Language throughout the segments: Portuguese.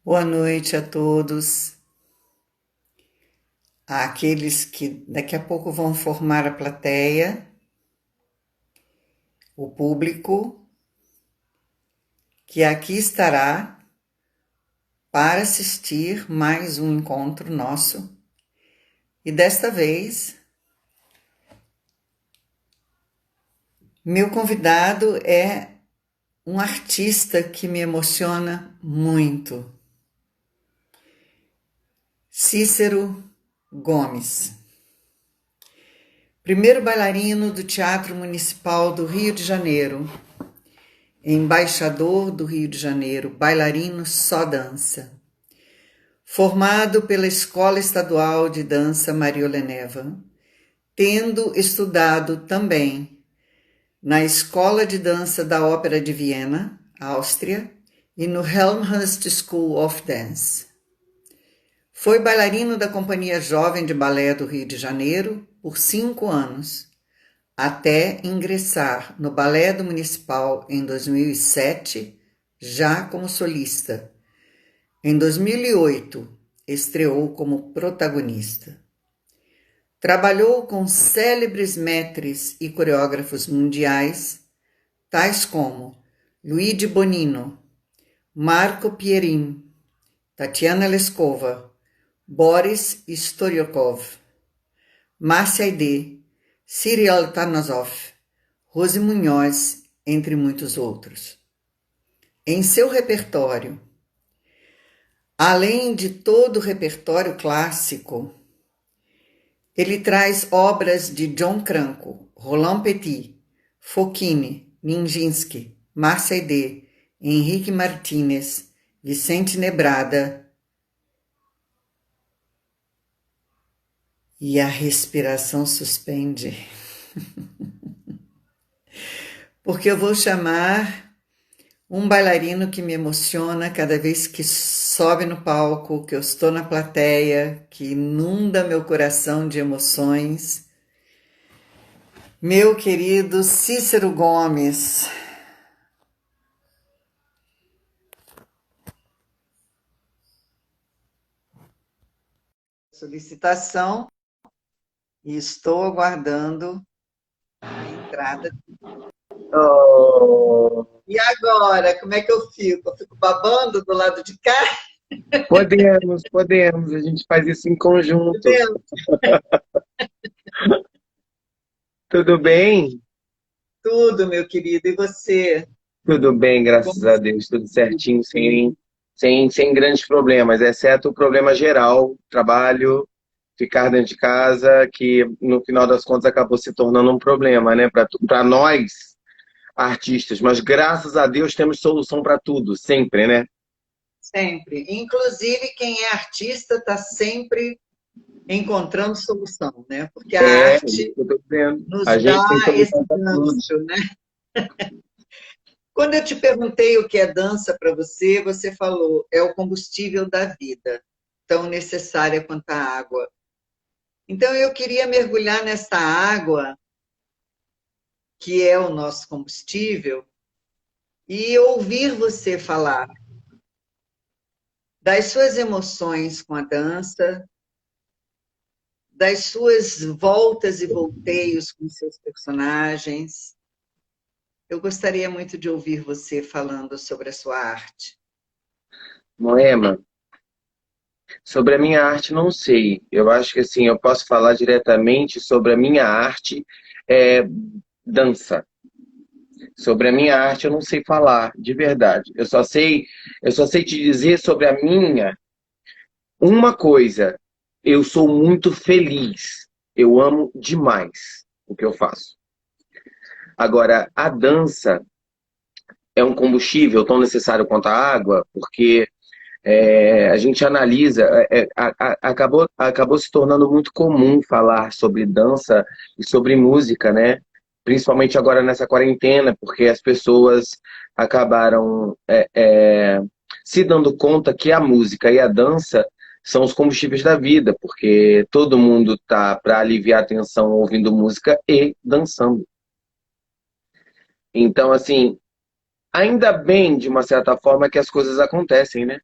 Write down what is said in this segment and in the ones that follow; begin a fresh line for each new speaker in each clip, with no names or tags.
Boa noite a todos, àqueles que daqui a pouco vão formar a plateia, o público que aqui estará para assistir mais um encontro nosso. E desta vez, meu convidado é um artista que me emociona muito, Cícero Gomes. Primeiro bailarino do Teatro Municipal do Rio de Janeiro, embaixador do Rio de Janeiro, bailarino só dança. Formado pela Escola Estadual de Dança Marioleneva, tendo estudado também na Escola de Dança da Ópera de Viena, Áustria, e no Helmholtz School of Dance. Foi bailarino da Companhia Jovem de Balé do Rio de Janeiro por 5 anos, até ingressar no Balé do Municipal em 2007, já como solista. Em 2008, estreou como protagonista. Trabalhou com célebres maîtres e coreógrafos mundiais, tais como Luigi Bonino, Marco Pierin, Tatiana Leskova, Boris Storyakov, Márcia Aidê, Cyril Tarnasov, Rose Munhoz, entre muitos outros. Em seu repertório, além de todo o repertório clássico, ele traz obras de John Cranco, Roland Petit, Fokine, Nijinsky, Márcia Aidê, Henrique Martínez, Vicente Nebrada e a respiração suspende. Porque eu vou chamar um bailarino que me emociona cada vez que sobe no palco, que eu estou na plateia, que inunda meu coração de emoções. Meu querido Cícero Gomes. Solicitação e estou aguardando a entrada.
Oh,
E agora, como é que eu fico? Eu fico babando do lado de cá?
podemos, a gente faz isso em conjunto.
Entendeu?
Tudo bem?
Tudo, meu querido. E você?
Tudo bem,
Como
graças a Deus, tudo certinho, sem grandes problemas, exceto o problema geral, trabalho, ficar dentro de casa, que no final das contas acabou se tornando um problema, né, para nós, artistas, mas graças a Deus temos solução para tudo, sempre, né?
sempre. Inclusive, quem é artista está sempre encontrando solução, né? Porque a
É, isso
arte
que eu tô dizendo. A
nos dá
gente tem
esse
solução para tudo.
gancho, né? Quando eu te perguntei o que é dança para você, você falou, é o combustível da vida, tão necessária quanto a água. Então eu queria mergulhar nessa água, que é o nosso combustível, e ouvir você falar das suas emoções com a dança, das suas voltas e volteios com seus personagens. Eu gostaria muito de ouvir você falando sobre a sua arte.
Moema, sobre a minha arte, não sei. Eu acho que assim, eu posso falar diretamente sobre a minha arte, é, dança. Sobre a minha arte, eu não sei falar, de verdade. Eu só sei te dizer sobre a minha uma coisa. Eu sou muito feliz. Eu amo demais o que eu faço. Agora, a dança é um combustível tão necessário quanto a água, porque a gente analisa, acabou se tornando muito comum falar sobre dança e sobre música, né? Principalmente agora nessa quarentena, porque as pessoas acabaram se dando conta que a música e a dança são os combustíveis da vida, porque todo mundo tá para aliviar a tensão ouvindo música e dançando. Então, assim, ainda bem, de uma certa forma, que as coisas acontecem, né?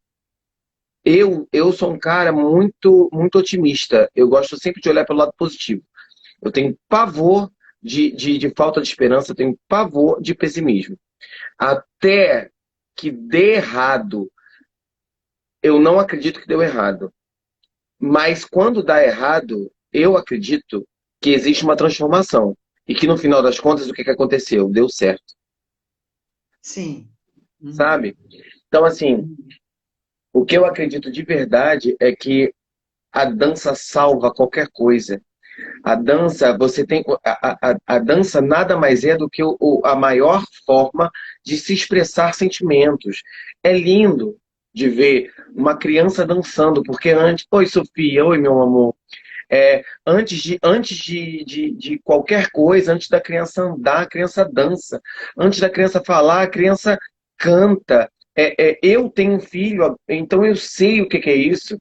eu sou um cara muito, muito otimista. Eu gosto sempre de olhar pelo lado positivo. Eu tenho pavor de falta de esperança, eu tenho pavor de pessimismo. Até que dê errado, eu não acredito que deu errado. Mas quando dá errado, eu acredito que existe uma transformação. E que no final das contas, o que aconteceu? Deu certo,
Sim. Uhum.
sabe? Então, assim,
Uhum.
o que eu acredito de verdade é que a dança salva qualquer coisa. A dança, você tem. A dança nada mais é do que a maior forma de se expressar sentimentos. É lindo de ver uma criança dançando, porque antes. Oi, Sofia, oi, meu amor. Antes de qualquer coisa, antes da criança andar, a criança dança. Antes da criança falar, a criança canta. Eu tenho um filho, então eu sei o que que é isso.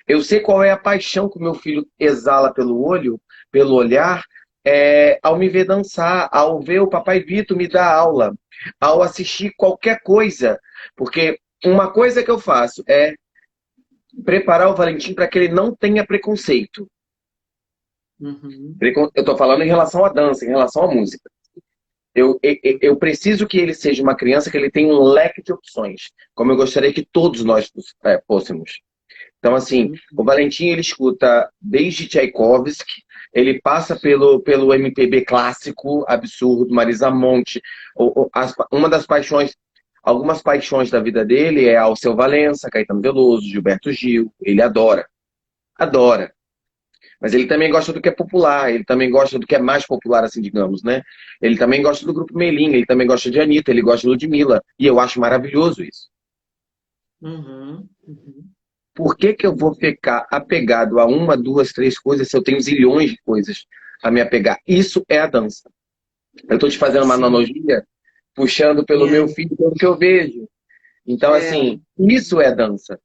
Eu sei qual é a paixão que o meu filho exala pelo olho, pelo olhar, ao me ver dançar, ao ver o papai Vitor me dar aula, ao assistir qualquer coisa. Porque uma coisa que eu faço é preparar o Valentim para que ele não tenha preconceito.
Uhum.
Eu estou falando em relação à dança, em relação à música. Eu preciso que ele seja uma criança que ele tenha um leque de opções, como eu gostaria que todos nós fôssemos. Então, assim, o
Uhum.
Valentim, ele escuta desde Tchaikovsky, ele passa pelo MPB clássico, absurdo, Marisa Monte. Uma das paixões, algumas paixões da vida dele é Alceu Valença, Caetano Veloso, Gilberto Gil. Ele adora, adora. Mas ele também gosta do que é popular, ele também gosta do que é mais popular, assim, digamos, né? Ele também gosta do grupo Melim, ele também gosta de Anitta, ele gosta de Ludmilla. E eu acho maravilhoso isso.
Uhum. Uhum.
Por que que eu vou ficar apegado a uma, duas, três coisas se eu tenho zilhões de coisas a me apegar? Isso é a dança. Eu estou te fazendo uma
Sim.
analogia, puxando pelo meu
É.
filho, pelo que eu vejo. Então,
É.
assim, isso é dança.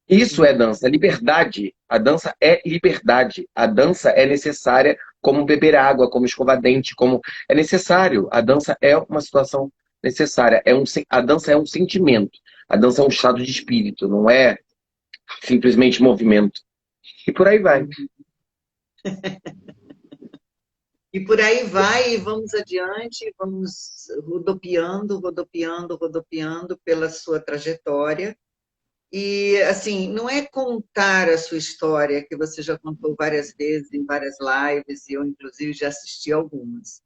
Isso é
Uhum.
dança. Liberdade. A dança é liberdade. A dança é necessária como beber água, como escovar dente, como é necessário. A dança é uma situação necessária. A dança é um sentimento. A dança é um estado de espírito, não é simplesmente movimento. E por aí vai.
Uhum. E por aí vai, e vamos adiante, vamos rodopiando, rodopiando, rodopiando pela sua trajetória. E, assim, não é contar a sua história, que você já contou várias vezes em várias lives, e eu, inclusive, já assisti algumas,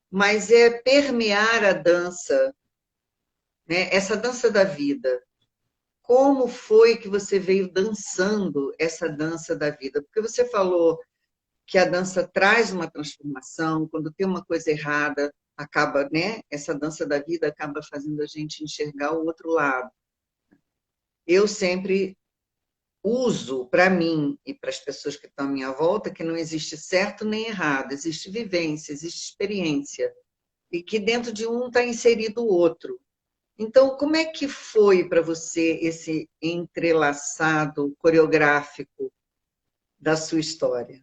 mas é permear a dança, né? Essa dança da vida. Como foi que você veio dançando essa dança da vida? Porque você falou que a dança traz uma transformação, quando tem uma coisa errada, acaba, né? Essa dança da vida acaba fazendo a gente enxergar o outro lado. Eu sempre uso para mim e para as pessoas que estão à minha volta que não existe certo nem errado, existe vivência, existe experiência, e que dentro de um está inserido o outro. Então, como é que foi para você esse entrelaçado coreográfico da sua história?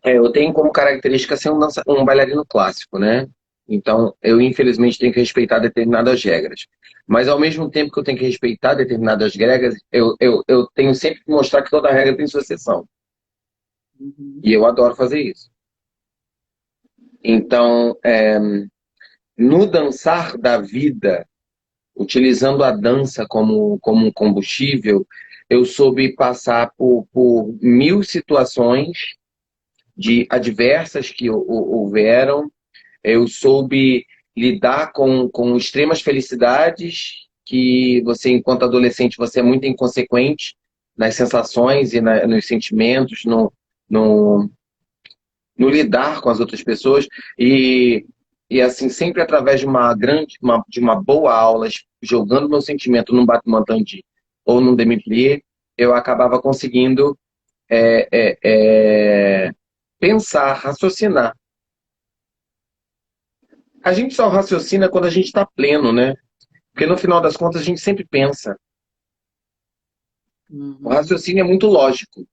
Eu tenho como característica ser um bailarino clássico, né? Então, eu infelizmente tenho que respeitar determinadas regras. Mas ao mesmo tempo que eu tenho que respeitar determinadas regras, eu tenho sempre que mostrar que toda regra tem sua exceção.
Uhum.
E eu adoro fazer isso. Então, no dançar da vida, utilizando a dança como um combustível, eu soube passar por mil situações de adversas que houveram. Eu soube lidar com extremas felicidades, que você, enquanto adolescente, você é muito inconsequente nas sensações e nos sentimentos, no, no lidar com as outras pessoas. E assim, sempre através de de uma boa aula, jogando meu sentimento num bate-montandi ou num demi-plié, eu acabava conseguindo é, é, é, pensar, raciocinar. A gente só raciocina quando a gente está pleno, né? Porque no final das contas a gente sempre pensa. O
Uhum.
raciocínio é muito lógico.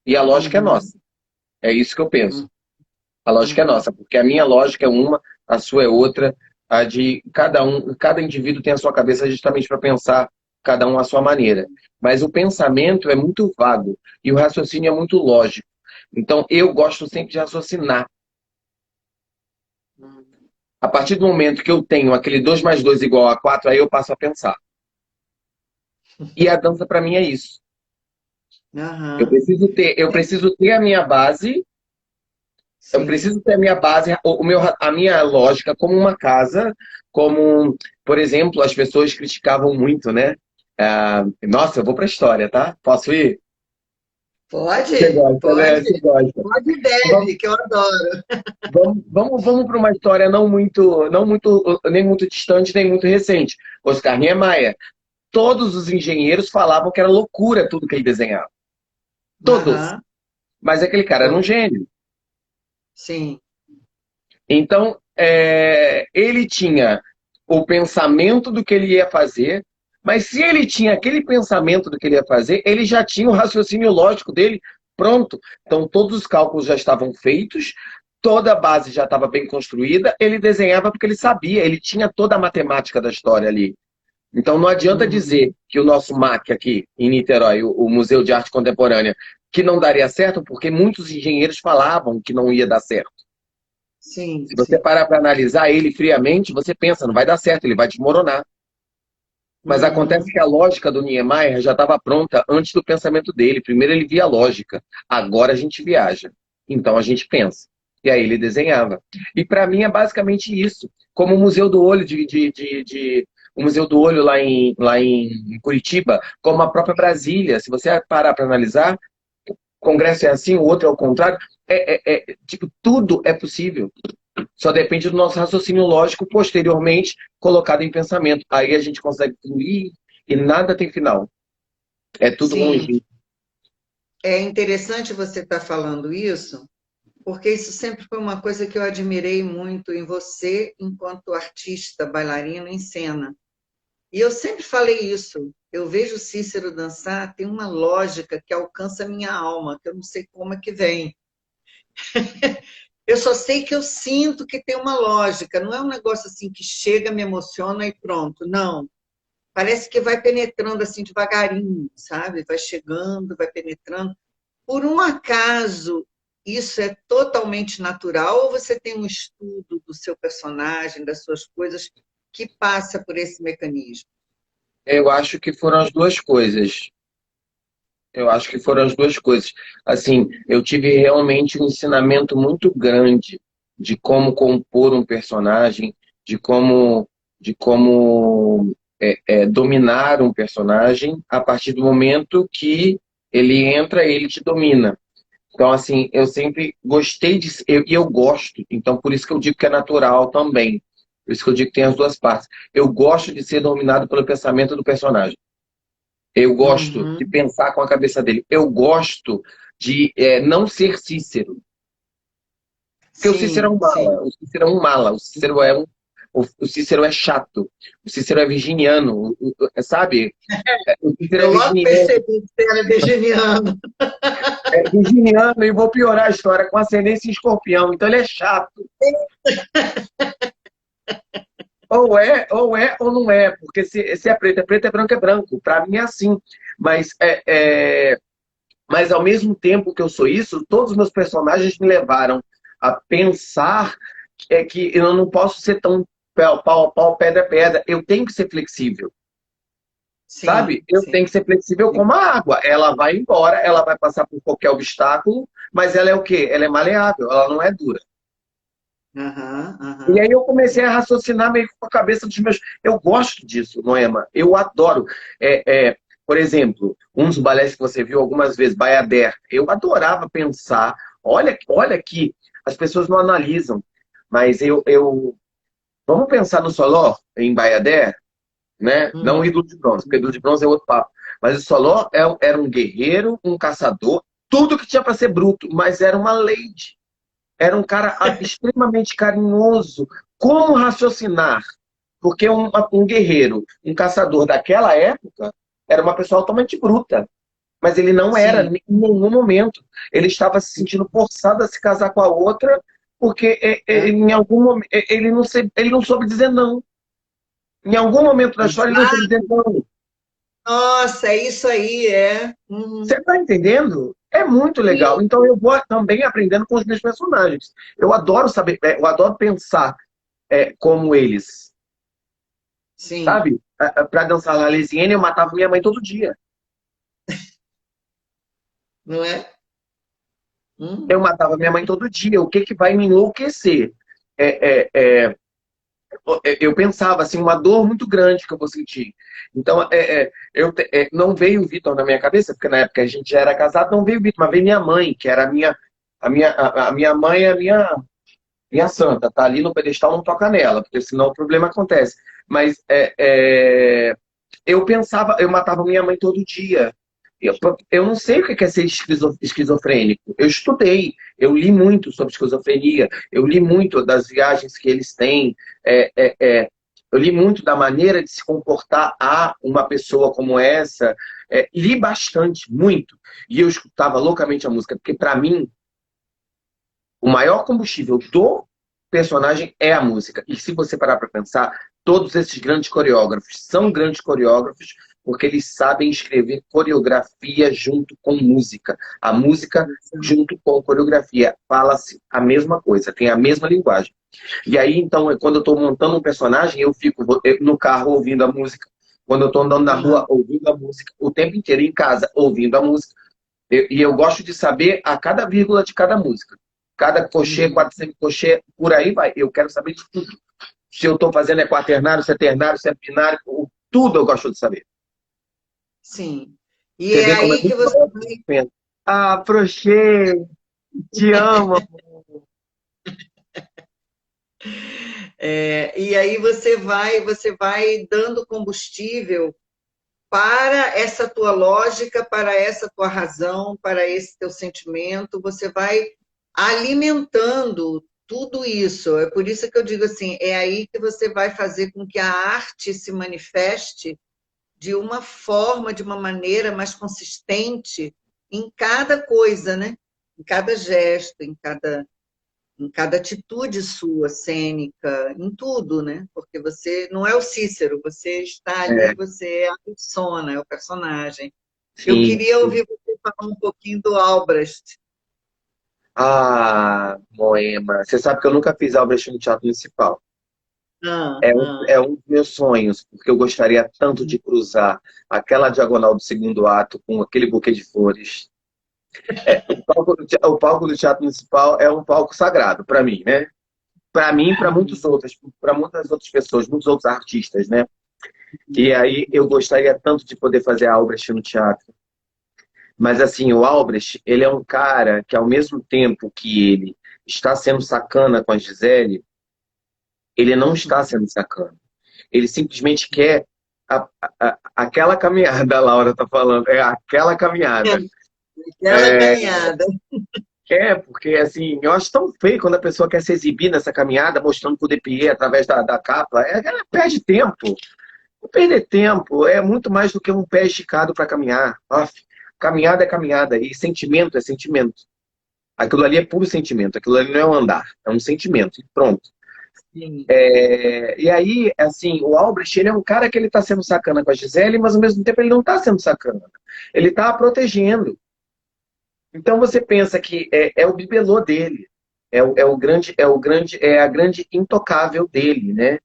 E a lógica é
Uhum.
nossa. É isso que eu penso.
Uhum.
A lógica é
Uhum.
nossa, porque a minha lógica é uma, a sua é outra, a de cada um, cada indivíduo tem a sua cabeça justamente para pensar. cada um à sua maneira. Mas o pensamento é muito vago e o raciocínio é muito lógico. Então, eu gosto sempre de raciocinar.
Hum.
A partir do momento que eu tenho aquele 2 mais 2 igual a 4, aí eu passo a pensar. E a dança, para mim, é isso.
Aham,
Eu preciso ter a minha base, eu
sim.
preciso ter a minha base, a minha lógica como uma casa, como, por exemplo, as pessoas criticavam muito, né? Nossa, eu vou para a história, tá? Posso ir? Você
Pode,
gosta, né?
pode,
Você gosta.
pode e deve, que eu adoro.
Vamos para uma história nem muito distante, nem muito recente. Oscar Niemeyer. Todos os engenheiros falavam que era loucura tudo que ele desenhava. Todos.
Aham,
Mas aquele cara era um
todos,
gênio.
sim.
Então, ele tinha o pensamento do que ele ia fazer, mas se ele tinha aquele pensamento do que ele ia fazer, ele já tinha o raciocínio lógico dele pronto. Então, todos os cálculos já estavam feitos, toda a base já estava bem construída, ele desenhava porque ele sabia, ele tinha toda a matemática da história ali. Então, não adianta
Uhum.
dizer que o nosso MAC aqui em Niterói, o Museu de Arte Contemporânea, que não daria certo, porque muitos engenheiros falavam que não ia dar certo.
Sim,
Se você
sim.
parar para analisar ele friamente, você pensa, não vai dar certo, ele vai desmoronar. Mas acontece
Uhum.
que a lógica do Niemeyer já estava pronta antes do pensamento dele. Primeiro ele via a lógica, agora a gente viaja. Então a gente pensa. E aí ele desenhava. E para mim é basicamente isso. Como o Museu do Olho o Museu do Olho lá em Curitiba, como a própria Brasília. Se você parar para analisar, o Congresso é assim, o outro é o contrário. Tipo, tudo é possível. Só depende do nosso raciocínio lógico posteriormente colocado em pensamento. Aí a gente consegue fluir e nada tem final. É tudo
Sim,
ruim.
é interessante você estar falando isso, porque isso sempre foi uma coisa que eu admirei muito em você, enquanto artista, bailarino em cena. E eu sempre falei isso. Eu vejo Cícero dançar, tem uma lógica que alcança a minha alma, que eu não sei como é que vem. Eu só sei que eu sinto que tem uma lógica, não é um negócio assim que chega, me emociona e pronto. Não. Parece que vai penetrando assim devagarinho, sabe? Vai chegando, vai penetrando. Por um acaso, isso é totalmente natural ou você tem um estudo do seu personagem, das suas coisas, que passa por esse mecanismo?
Eu acho que foram as duas coisas. Eu acho que foram as duas coisas. Assim, eu tive realmente um ensinamento muito grande de como compor um personagem, de como dominar um personagem a partir do momento que ele entra, ele te domina. Então, assim, eu sempre gostei e eu gosto, então por isso que eu digo que é natural também. Por isso que eu digo que tem as duas partes. Eu gosto de ser dominado pelo pensamento do personagem. Eu gosto de
Uhum.
pensar com a cabeça dele. Eu gosto de não ser Cícero. Porque o Cícero é
Sim,
um
sim.
mala. O Cícero é um mala. O Cícero é chato. O Cícero é virginiano. Sabe? O Cícero é
Eu logo
virginiano.
percebi que você era virginiano.
É virginiano e vou piorar a história com ascendência em escorpião. Então ele é chato. Ou não é, porque se é preto, é branco, é branco. Para mim é assim. Mas, mas ao mesmo tempo que eu sou isso, todos os meus personagens me levaram a pensar que eu não posso ser tão pau a pau, pedra a pedra. Eu tenho que ser flexível, sabe?
Sim,
Eu
sim,
tenho que ser flexível
sim.
como a água. Ela vai embora, ela vai passar por qualquer obstáculo, mas ela é o quê? Ela é maleável, ela não é dura.
Aham,
E
aham.
aí eu comecei a raciocinar meio que com a cabeça dos meus. Eu gosto disso, Noema. Eu adoro. Por exemplo, um dos balés que você viu algumas vezes, Bayadère, eu adorava pensar. Olha que as pessoas não analisam, mas vamos pensar no Soló em Bayadère, né? Não o
Uhum.
ídolo de bronze, porque o ídolo de bronze é outro papo. Mas o Soló era um guerreiro, um caçador, tudo que tinha para ser bruto, mas era uma lady. Era um cara extremamente carinhoso. Como raciocinar? Porque um guerreiro, um caçador daquela época, era uma pessoa totalmente bruta. Mas ele não era
Sim.
em nenhum momento. Ele estava se sentindo forçado a se casar com a outra, porque em algum momento ele não soube dizer não. Em algum momento da história ele não soube dizer não.
Nossa, é isso aí, é.
Você
Uhum.
está entendendo? É muito legal.
Sim,
Então eu vou também aprendendo com os meus personagens. Eu adoro saber, eu adoro pensar como eles,
sim,
sabe? Para dançar La Lesienne, eu matava minha mãe todo dia.
não é?
Eu
Hum.
matava minha mãe todo dia. O que que vai me enlouquecer? É, é, é, eu pensava assim, uma dor muito grande que eu vou sentir. Então, não veio o Vitor na minha cabeça, porque na época a gente já era casado, não veio o Vitor, mas veio minha mãe, que era a minha mãe é a minha santa, tá ali no pedestal, não toca nela, porque senão o problema acontece. Mas eu pensava, eu matava minha mãe todo dia. Eu, eu não sei o que é ser esquizofrênico. Eu estudei, eu li muito sobre esquizofrenia, eu li muito das viagens que eles têm, é, é, é, eu li muito da maneira de se comportar a uma pessoa como essa. Li bastante, muito. E eu escutava loucamente a música, porque para mim o maior combustível do personagem é a música. E se você parar para pensar, todos esses grandes coreógrafos são grandes coreógrafos porque eles sabem escrever coreografia junto com música. A música junto com a coreografia fala-se a mesma coisa, tem a mesma linguagem. E aí, então, quando eu estou montando um personagem, eu fico no carro ouvindo a música. Quando eu estou andando na rua,
Aham.
ouvindo a música. O tempo inteiro em casa, ouvindo a música. E eu gosto de saber a cada vírgula de cada música. Cada cochê,
Uhum.
400 cochê, por aí vai. Eu quero saber de tudo. Se eu estou fazendo é quaternário, se é ternário, se é binário, tudo eu gosto de saber.
Sim. E
Você
é
vê como é
aí que
muito
você
maior do que eu
vai.
penso. Ah, Prochê, te amo.
E aí você vai dando combustível para essa tua lógica, para essa tua razão, para esse teu sentimento, você vai alimentando tudo isso. É por isso que eu digo assim, é aí que você vai fazer com que a arte se manifeste de uma forma, de uma maneira mais consistente em cada coisa, né? Em cada gesto, em cada atitude sua, cênica, em tudo, né? Porque você não é o Cícero, você está ali,
É,
você é a persona, é o personagem. Eu
sim,
queria
sim.
ouvir você falar um pouquinho do Albrecht.
Ah, Moema. Você sabe que eu nunca fiz Albrecht no Teatro Municipal.
Ah,
É um dos meus sonhos, porque eu gostaria tanto de cruzar aquela diagonal do segundo ato com aquele buquê de flores. O palco do Teatro Municipal é um palco sagrado para mim, né? Para mim e para
uhum.
muitos outros, para muitas outras pessoas, muitos outros artistas, né? E aí eu gostaria tanto de poder fazer Albrecht no teatro. Mas assim, o Albrecht, ele é um cara que ao mesmo tempo que ele está sendo sacana com a Gisele, ele não está
Uhum.
sendo sacana. Ele simplesmente quer aquela caminhada, a Laura está falando, é aquela caminhada.
Aquela caminhada.
Porque assim, eu acho tão feio quando a pessoa quer se exibir nessa caminhada, mostrando o DPE através da capa. Ela perde tempo. Não perder tempo é muito mais do que um pé esticado para caminhar. Aff, caminhada é caminhada e sentimento é sentimento. Aquilo ali é puro sentimento, aquilo ali não é um andar, é um sentimento. E pronto.
Sim.
E aí, assim, o Albrecht, ele é um cara que ele está sendo sacana com a Gisele, mas ao mesmo tempo ele não está sendo sacana. Ele está a protegendo. Então você pensa que é o bibelô dele, é a grande intocável dele, né?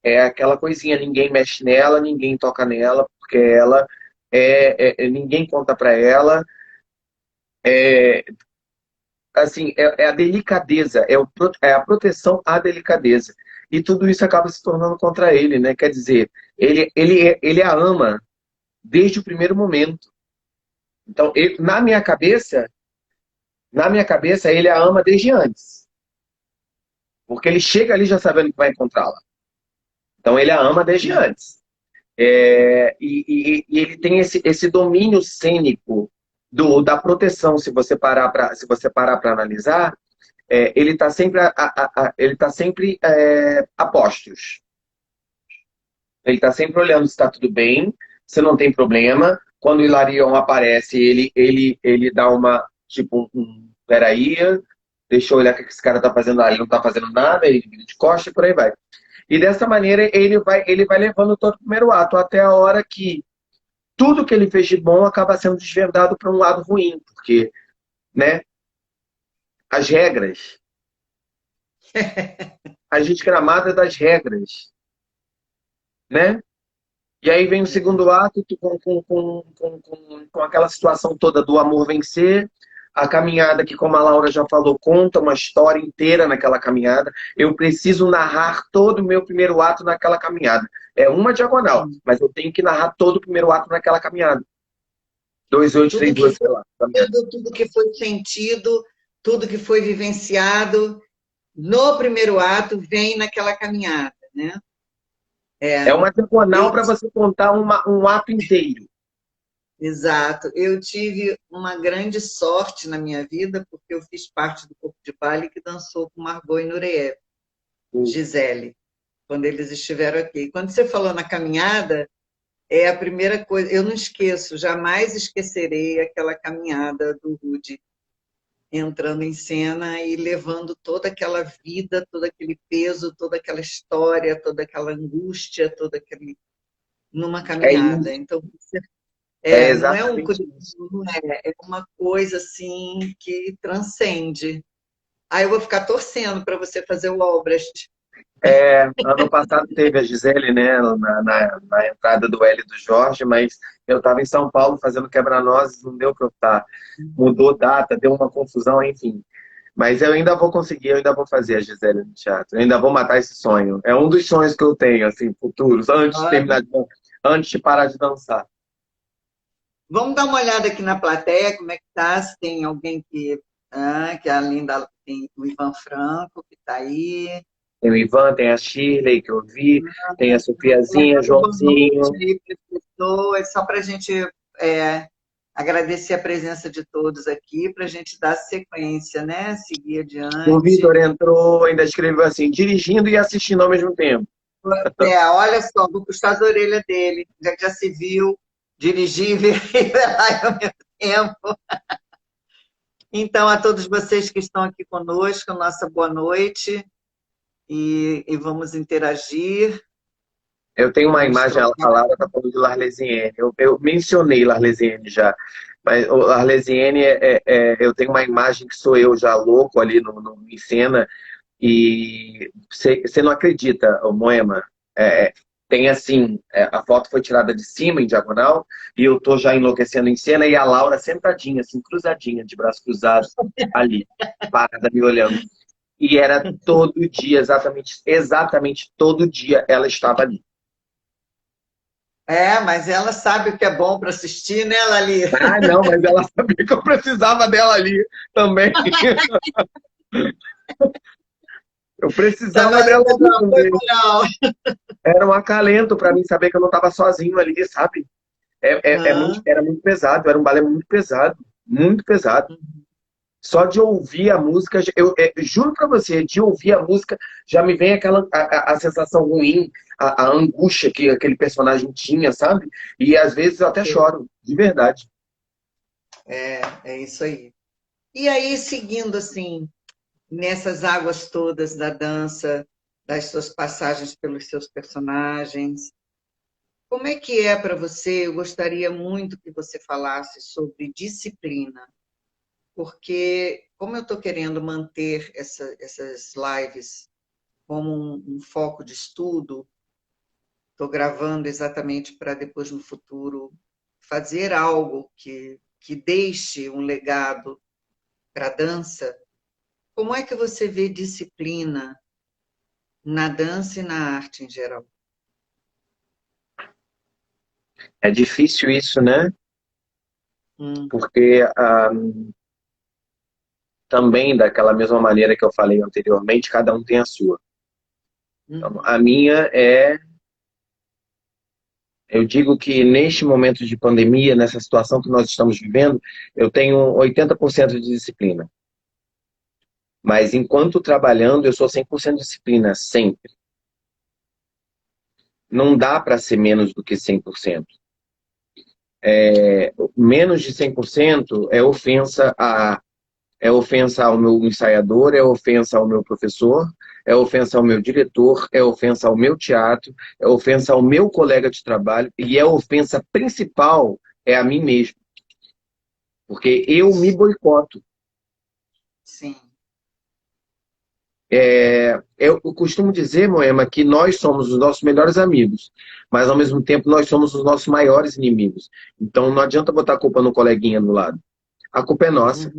É aquela coisinha, ninguém mexe nela, ninguém toca nela, porque ela ninguém conta para ela. Assim, é a delicadeza, é a proteção à delicadeza. E tudo isso acaba se tornando contra ele, né? Quer dizer, ele a ama desde o primeiro momento. Então, na minha cabeça, ele a ama desde antes. Porque ele chega ali já sabendo que vai encontrá-la. Então, ele a ama desde antes. E ele tem esse domínio cênico da proteção, se você parar para analisar, ele está sempre, ele tá sempre a postos. Ele está sempre olhando se está tudo bem, se não tem problema. Quando o Hilarion aparece, ele dá uma, tipo, peraí, deixa eu olhar o que esse cara está fazendo. Ele não está fazendo nada, ele vira de costas e por aí vai. E dessa maneira ele vai levando todo o primeiro ato, até a hora que tudo que ele fez de bom acaba sendo desvendado para um lado ruim, porque, né, as regras, a desgramada das regras, né? E aí vem o segundo ato com aquela situação toda do amor vencer, a caminhada que, como a Laura já falou, conta uma história inteira naquela caminhada. Eu preciso narrar todo o meu primeiro ato naquela caminhada. É uma diagonal, mas eu tenho que narrar todo o primeiro ato naquela caminhada. 2, 8, 3,
Tudo que
2, sei
foi
lá.
vivido, tudo que foi sentido, tudo que foi vivenciado no primeiro ato vem naquela caminhada, né?
É uma diagonal
Eu,
para você contar um ato inteiro.
exato. Eu tive uma grande sorte na minha vida, porque eu fiz parte do corpo de baile que dançou com Margot e Nureyev, Gisele, quando eles estiveram aqui. Quando você falou na caminhada, é a primeira coisa, eu não esqueço, jamais esquecerei aquela caminhada do Rude entrando em cena e levando toda aquela vida, todo aquele peso, toda aquela história, toda aquela angústia, toda aquele numa
É
caminhada.
isso.
Então,
É
não é um
exatamente isso.
currículo, não é uma coisa assim que transcende. Aí eu vou ficar torcendo para você fazer o Albrecht.
Ano passado teve a Gisele, né, na entrada do L do Jorge, mas eu estava em São Paulo fazendo quebra-nozes, não deu para eu estar. Mudou data, deu uma confusão, enfim. Mas eu ainda vou conseguir, eu ainda vou fazer a Gisele no teatro. Eu ainda vou matar esse sonho. É um dos sonhos que eu tenho, assim, futuros, antes de parar de dançar.
Vamos dar uma olhada aqui na plateia, como é que tá, se tem alguém que além da tem o Ivan Franco, que está aí.
Tem o Ivan, tem a Shirley, que eu vi, tem a
Então,
Sofiazinha,
boa noite
Joãozinho.
aí para as pessoas, só para a gente agradecer a presença de todos aqui, para a gente dar sequência, né? Seguir
O
adiante.
Vitor entrou, ainda escreveu assim, dirigindo e assistindo ao mesmo tempo.
Olha só, vou puxar a orelha dele, já que já se viu dirigir e ver ao mesmo tempo. Então, a todos vocês que estão aqui conosco, nossa boa noite e vamos interagir,
Eu tenho uma
vamos
imagem, a
trocar.
Laura está falando de Larlesiene. Eu mencionei Larlesiene já, mas o Larlesiene, eu tenho uma imagem que sou eu já louco ali em cena, e você não acredita, o Moema, tem assim, a foto foi tirada de cima, em diagonal, e eu tô já enlouquecendo em cena, e a Laura sentadinha, assim, cruzadinha, de braços cruzados, ali, parada, me olhando. E era todo dia, exatamente todo dia ela estava ali.
Mas ela sabe o que é bom para assistir, né, Lali?
Ah, não, mas ela sabia que eu precisava dela ali também. Eu
Tá
precisava dela
valendo
ali
o apoio
também.
moral.
Era um acalento para mim saber que eu não estava sozinho ali, sabe?
Ah,
Era muito pesado, era um balé muito pesado, muito pesado. Só de ouvir a música, juro para você, de ouvir a música já me vem a sensação ruim, a angústia que aquele personagem tinha, sabe? E às vezes eu até choro, de verdade.
é isso aí. E aí, seguindo assim, nessas águas todas da dança, das suas passagens pelos seus personagens, como é que é para você? Eu gostaria muito que você falasse sobre disciplina, porque como eu estou querendo manter essas lives como um foco de estudo, estou gravando exatamente para depois no futuro fazer algo que deixe um legado para a dança. Como é que você vê disciplina na dança e na arte em geral?
É difícil isso, né?
Hum,
Porque também, daquela mesma maneira que eu falei anteriormente, cada um tem a sua. Então,
uhum,
a minha eu digo que neste momento de pandemia, nessa situação que nós estamos vivendo, eu tenho 80% de disciplina. Mas enquanto trabalhando, eu sou 100% de disciplina, sempre. Não dá para ser menos do que 100%. Menos de 100% é ofensa ao meu ensaiador, é ofensa ao meu professor, é ofensa ao meu diretor, é ofensa ao meu teatro, é ofensa ao meu colega de trabalho, e a ofensa principal é a mim mesmo, porque eu me boicoto.
Sim.
Eu costumo dizer, Moema, que nós somos os nossos melhores amigos, mas ao mesmo tempo nós somos os nossos maiores inimigos. Então não adianta botar a culpa no coleguinha do lado. A culpa é nossa.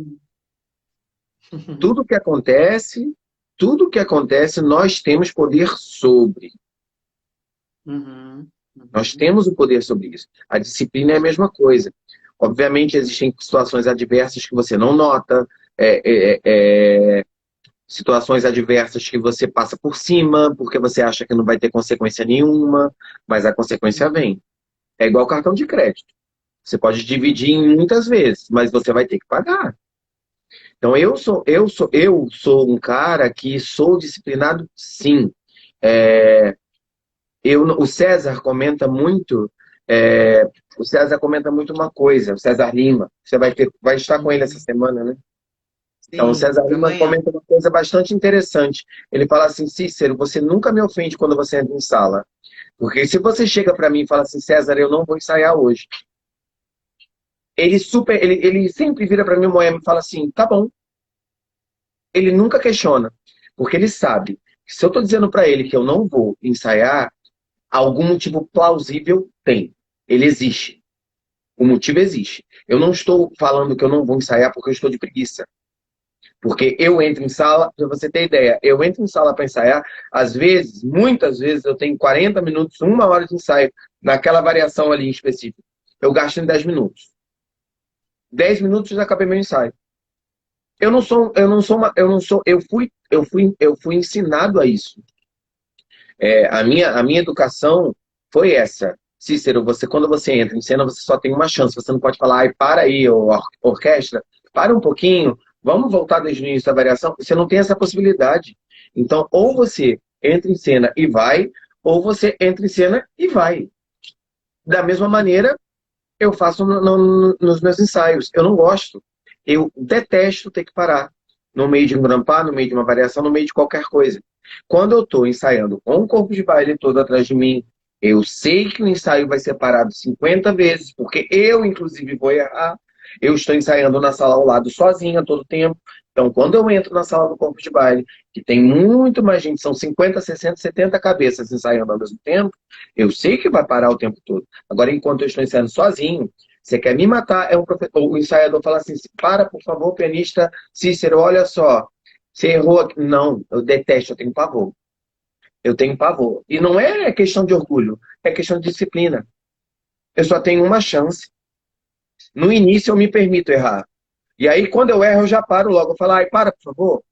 Uhum.
Tudo que acontece, tudo que acontece, nós temos poder sobre.
Uhum.
Nós
Uhum.
temos o poder sobre isso. A disciplina é a mesma coisa. Obviamente existem situações adversas que você não nota, é, é, é, situações adversas que você passa por cima, porque você acha que não vai ter consequência nenhuma, mas a consequência vem. É igual cartão de crédito. Você pode dividir em muitas vezes, mas você vai ter que pagar. Então eu sou um cara que sou disciplinado, sim. É, o César comenta muito, é, o César comenta muito uma coisa, o César Lima. Você vai estar com ele essa
Uhum.
semana, né? Então, o
Sim,
César Lima
amanhã.
comenta uma coisa bastante interessante. Ele fala assim, Cícero, você nunca me ofende quando você entra em sala. Porque se você chega para mim e fala assim, César, eu não vou ensaiar hoje. Ele sempre vira para mim, Moema, e fala assim, tá bom. Ele nunca questiona. Porque ele sabe que se eu estou dizendo para ele que eu não vou ensaiar, algum motivo plausível tem. Ele existe. O motivo existe. Eu não estou falando que eu não vou ensaiar porque eu estou de preguiça. Porque eu entro em sala, para você ter ideia, eu entro em sala para ensaiar, às vezes, muitas vezes, eu tenho 40 minutos, 1 hora de ensaio, naquela variação ali em específico. Eu gasto em 10 minutos. 10 minutos já acabei meu ensaio. Eu fui ensinado a isso. A minha educação foi essa. Cícero, quando você entra em cena, você só tem uma chance. Você não pode falar, ai, para aí, orquestra, para um pouquinho, vamos voltar desde o início da variação. Você não tem essa possibilidade. Então, ou você entra em cena e vai, ou você entra em cena e vai. Da mesma maneira, eu faço nos meus ensaios. Eu não gosto. Eu detesto ter que parar no meio de um grampar, no meio de uma variação, no meio de qualquer coisa. Quando eu estou ensaiando com o corpo de baile todo atrás de mim, eu sei que o ensaio vai ser parado 50 vezes, porque eu, inclusive, vou errar. Eu estou ensaiando na sala ao lado sozinha todo tempo. Então, quando eu entro na sala do corpo de baile, que tem muito mais gente, são 50, 60, 70 cabeças ensaiando ao mesmo tempo, eu sei que vai parar o tempo todo. Agora, enquanto eu estou ensaiando sozinho, você quer me matar? O ensaiador fala assim, para, por favor, pianista Cícero, olha só, você errou aqui. Não, eu detesto, eu tenho pavor. Eu tenho pavor. E não é questão de orgulho, é questão de disciplina. Eu só tenho uma chance. No início eu me permito errar. E aí, quando eu erro, eu já paro logo. Eu falo, ai, para, por favor.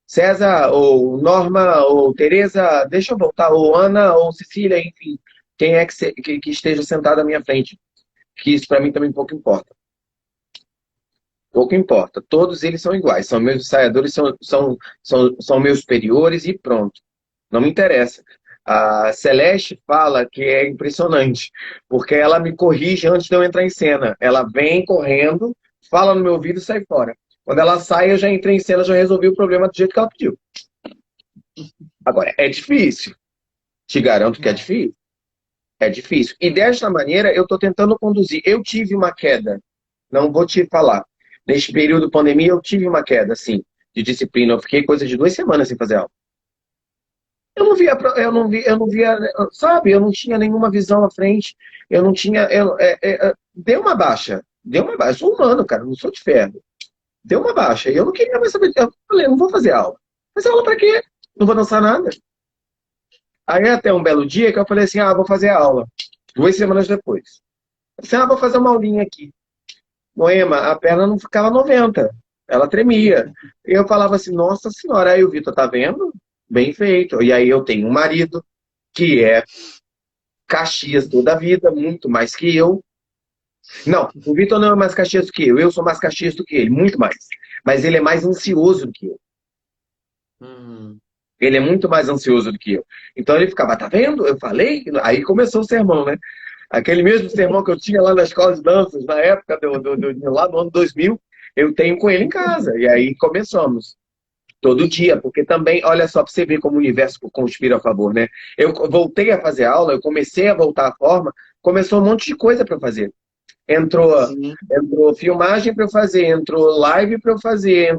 César, ou Norma, ou Tereza, deixa eu voltar. Ou Ana, ou Cecília, enfim. Quem é que esteja sentado à minha frente. Que isso para mim também pouco importa. Pouco importa. Todos eles são iguais. São meus ensaiadores, são meus superiores e pronto. Não me interessa. A Celeste fala que é impressionante, porque ela me corrige antes de eu entrar em cena. Ela vem correndo, fala no meu ouvido e sai fora. Quando ela sai, eu já entrei em cena, já resolvi o problema do jeito que ela pediu. Agora, é difícil. Te garanto que é
É.
difícil. É difícil. E desta maneira, eu estou tentando conduzir. Eu tive uma queda. Não vou te falar. Neste período de pandemia, eu tive uma queda, assim, de disciplina. Eu fiquei coisa de 2 semanas sem fazer aula. Eu não via, sabe? Eu não tinha nenhuma visão à frente. Eu não tinha. Deu uma baixa. Deu uma baixa. Eu sou humano, cara. Não sou de ferro. Deu uma baixa. E eu não queria mais saber. Eu falei, não vou fazer aula. Fazer aula pra quê? Não vou dançar nada. Aí até um belo dia que eu falei assim, vou fazer a aula. 2 semanas depois. Eu falei, vou fazer uma aulinha aqui. Moema, a perna não ficava 90. Ela tremia. E eu falava assim, nossa senhora. Aí o Vitor, tá vendo? Bem feito. E aí eu tenho um marido que é Caxias toda a vida, muito mais que eu. Não, o Vitor não é mais Caxias do que eu sou mais Caxias do que ele, muito mais. Mas ele é mais ansioso do que eu.
Hum.
Ele é muito mais ansioso do que eu. Então ele ficava, tá vendo? Eu falei. Aí começou o sermão, né? Aquele mesmo sermão que eu tinha lá na escola de danças, na época, lá no ano 2000, eu tenho com ele em casa. E aí começamos. Todo dia, porque também, olha só, para você ver como o universo conspira a favor, né? Eu voltei a fazer aula, eu comecei a voltar à forma, começou um monte de coisa para eu fazer. Entrou,
Sim.
entrou filmagem para eu fazer, entrou live para eu fazer,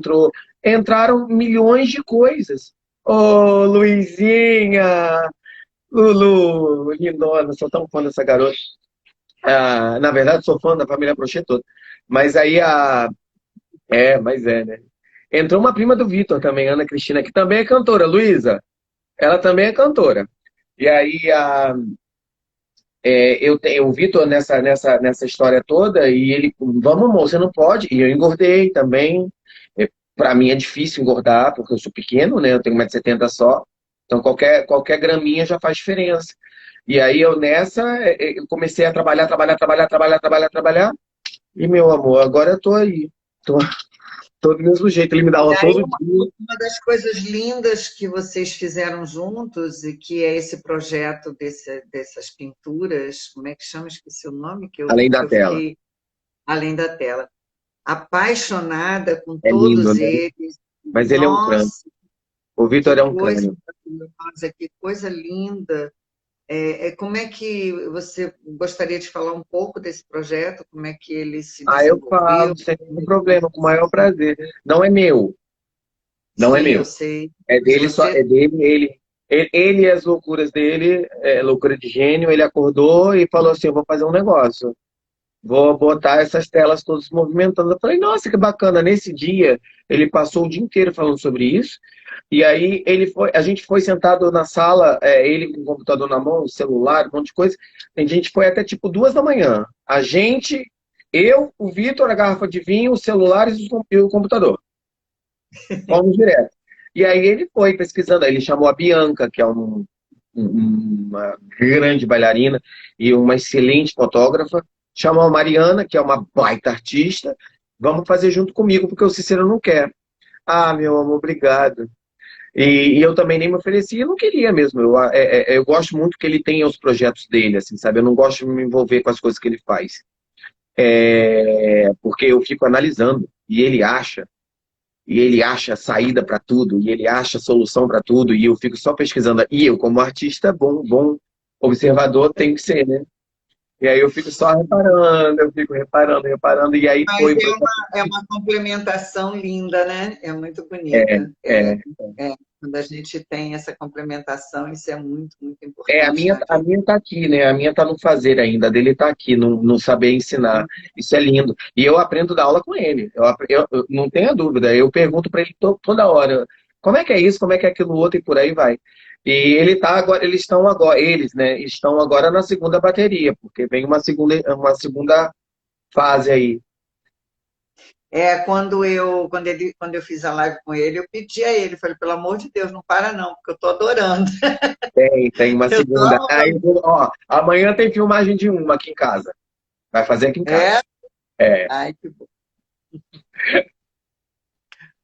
entraram milhões de coisas. Ô, Luizinha, Lulu, lindona, sou tão fã dessa garota. Ah, na verdade, sou fã da família Brochê toda. Mas aí mas é, né? Entrou uma prima do Vitor também, Ana Cristina, que também é cantora, Luísa. Ela também é cantora. E aí eu tenho o Vitor nessa história toda, e ele, vamos, amor, você não pode. E eu engordei também. Para mim é difícil engordar, porque eu sou pequeno, né? Eu tenho 1,70 m só. Então qualquer graminha já faz diferença. E aí eu comecei a trabalhar. E, meu amor, agora eu tô aí. Tô, tô do mesmo jeito. Ele me dá
E
aula
aí,
todo
uma,
dia.
uma das coisas lindas que vocês fizeram juntos, e que é esse projeto dessas pinturas, como é que chama? Esqueci o nome,
Além
que
da
eu
tela.
fiquei além da tela. Apaixonada com
É lindo,
todos
né?
eles.
Mas ele é um crânio.
Nossa,
O Vitor
que
é um
coisa
crânio.
maravilhosa, que coisa linda. Como é que você gostaria de falar um pouco desse projeto? Como é que ele se
Ah, eu
desenvolveu?
falo, sem
Como
nenhum
é que vai
problema, com o maior
acontecer?
prazer. Não é meu, não é
Sim, eu
meu.
sei.
É
Mas
dele só, é
você
dele, ele e as loucuras dele, loucura de gênio, ele acordou e falou assim, eu vou fazer um negócio. Vou botar essas telas todas movimentando. Eu falei, nossa, que bacana. Nesse dia, ele passou o dia inteiro falando sobre isso. E aí a gente foi sentado na sala, ele com o computador na mão, celular, um monte de coisa. A gente foi até tipo 2 da manhã. A gente, eu, o Vitor, a garrafa de vinho, os celulares e o computador. Vamos direto. E aí ele foi pesquisando. Aí ele chamou a Bianca, que é uma grande bailarina e uma excelente fotógrafa. Chamou a Mariana, que é uma baita artista. Vamos fazer junto comigo, porque o Cícero não quer. Ah, meu amor, obrigado. E eu também nem me ofereci, eu não queria mesmo. Eu gosto muito que ele tenha os projetos dele, assim, sabe? Eu não gosto de me envolver com as coisas que ele faz. Porque eu fico analisando e ele acha saída para tudo, e ele acha solução para tudo, e eu fico só pesquisando. E eu, como artista, bom observador, tem que ser, né? E aí eu fico só reparando, eu fico reparando, e aí
Mas é uma complementação linda, né? É muito
é,
bonita.
é,
Quando a gente tem essa complementação, isso é muito, muito importante na
a
vida.
minha tá aqui, né? A minha tá no fazer ainda, a dele tá aqui, no saber ensinar. Isso é lindo. E eu aprendo da aula com ele. Eu não tenho dúvida. Eu pergunto para ele toda hora, como é que é isso, como é que é aquilo outro e por aí vai. E eles, né? Estão agora na segunda bateria, porque vem uma segunda fase aí.
Quando eu fiz a live com ele, eu pedi a ele, falei, pelo amor de Deus, não para não, porque eu estou adorando.
Tem uma
Eu tô
segunda. Aí,
amando.
ó, amanhã tem filmagem de uma aqui em casa. Vai fazer aqui em casa.
É?
É.
Ai, que bom.